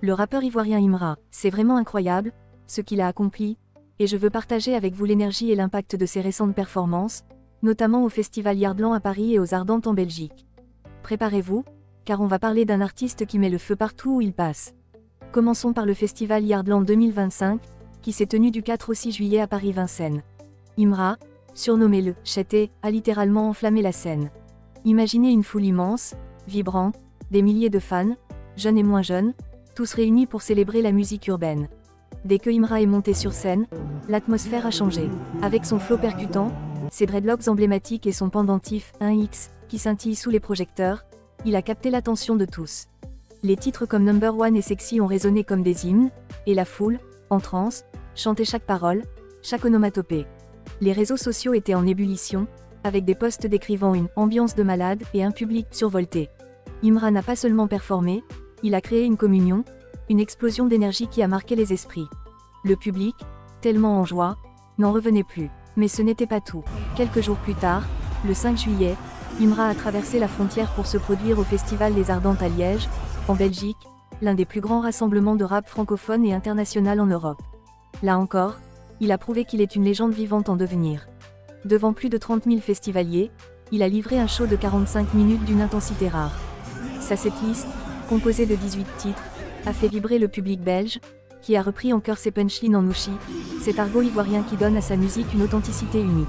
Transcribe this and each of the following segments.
Le rappeur ivoirien Imra, c'est vraiment incroyable, ce qu'il a accompli, et je veux partager avec vous l'énergie et l'impact de ses récentes performances, notamment au Festival Yardland à Paris et aux Ardentes en Belgique. Préparez-vous, car on va parler d'un artiste qui met le feu partout où il passe. Commençons par le Festival Yardland 2025, qui s'est tenu du 4 au 6 juillet à Paris-Vincennes. Imra, surnommé le Chété, a littéralement enflammé la scène. Imaginez une foule immense, vibrante, des milliers de fans, jeunes et moins jeunes, tous réunis pour célébrer la musique urbaine. Dès que Imra est monté sur scène, l'atmosphère a changé. Avec son flow percutant, ses dreadlocks emblématiques et son pendentif 1X, qui scintille sous les projecteurs, il a capté l'attention de tous. Les titres comme Number One et Sexy ont résonné comme des hymnes, et la foule, en transe, chantait chaque parole, chaque onomatopée. Les réseaux sociaux étaient en ébullition, avec des posts décrivant une ambiance de malade et un public survolté. Imra n'a pas seulement performé, il a créé une communion, une explosion d'énergie qui a marqué les esprits. Le public, tellement en joie, n'en revenait plus. Mais ce n'était pas tout. Quelques jours plus tard, le 5 juillet, Imra a traversé la frontière pour se produire au Festival Les Ardentes à Liège, en Belgique, l'un des plus grands rassemblements de rap francophone et international en Europe. Là encore, il a prouvé qu'il est une légende vivante en devenir. Devant plus de 30 000 festivaliers, il a livré un show de 45 minutes d'une intensité rare. Sa setlist, composée de 18 titres, a fait vibrer le public belge, qui a repris en chœur ses punchlines en ouchi, cet argot ivoirien qui donne à sa musique une authenticité unique.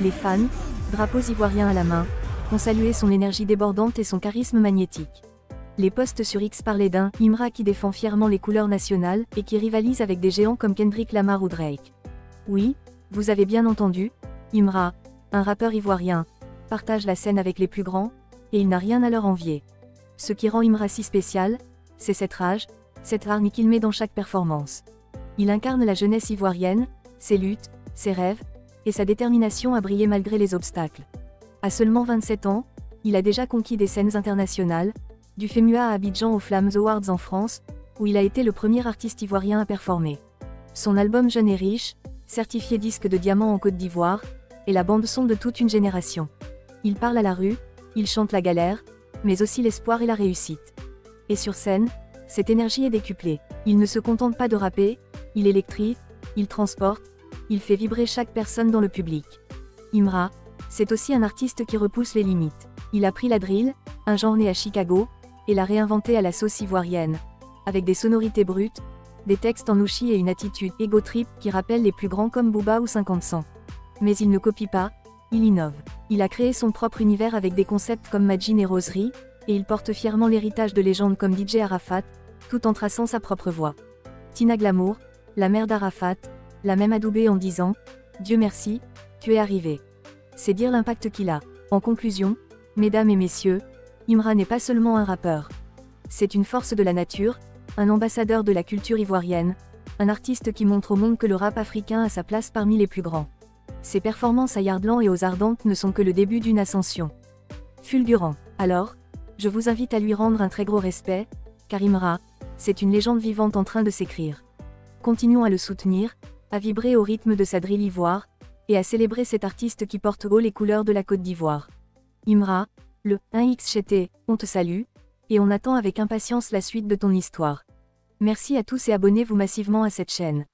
Les fans, drapeaux ivoiriens à la main, ont salué son énergie débordante et son charisme magnétique. Les posts sur X parlaient d'un Imra qui défend fièrement les couleurs nationales et qui rivalise avec des géants comme Kendrick Lamar ou Drake. Oui, vous avez bien entendu, Imra, un rappeur ivoirien, partage la scène avec les plus grands, et il n'a rien à leur envier. Ce qui rend Imra si spécial, c'est cette rage, cette hargne qu'il met dans chaque performance. Il incarne la jeunesse ivoirienne, ses luttes, ses rêves, et sa détermination à briller malgré les obstacles. À seulement 27 ans, il a déjà conquis des scènes internationales, du FEMUA à Abidjan aux Flammes Awards en France, où il a été le premier artiste ivoirien à performer. Son album Jeune et riche, certifié disque de diamant en Côte d'Ivoire, est la bande-son de toute une génération. Il parle à la rue, il chante la galère, mais aussi l'espoir et la réussite. Et sur scène, cette énergie est décuplée. Il ne se contente pas de rapper, il électrise, il transporte, il fait vibrer chaque personne dans le public. Imra, c'est aussi un artiste qui repousse les limites. Il a pris la drill, un genre né à Chicago, et l'a réinventé à la sauce ivoirienne, avec des sonorités brutes, des textes en ouchi et une attitude ego-trip qui rappellent les plus grands comme Booba ou 50 Cent. Mais il ne copie pas, il innove. Il a créé son propre univers avec des concepts comme Majin et Roserie, et il porte fièrement l'héritage de légendes comme DJ Arafat, tout en traçant sa propre voix. Tina Glamour, la mère d'Arafat, l'a même adoubé en disant « Dieu merci, tu es arrivé ». C'est dire l'impact qu'il a. En conclusion, mesdames et messieurs, Imra n'est pas seulement un rappeur. C'est une force de la nature, un ambassadeur de la culture ivoirienne, un artiste qui montre au monde que le rap africain a sa place parmi les plus grands. Ses performances à Yardland et aux Ardentes ne sont que le début d'une ascension fulgurant. Alors, je vous invite à lui rendre un très gros respect, car Imra, c'est une légende vivante en train de s'écrire. Continuons à le soutenir, à vibrer au rythme de sa drill ivoire, et à célébrer cet artiste qui porte haut les couleurs de la Côte d'Ivoire. Imra, le 1X Chété, on te salue, et on attend avec impatience la suite de ton histoire. Merci à tous et abonnez-vous massivement à cette chaîne.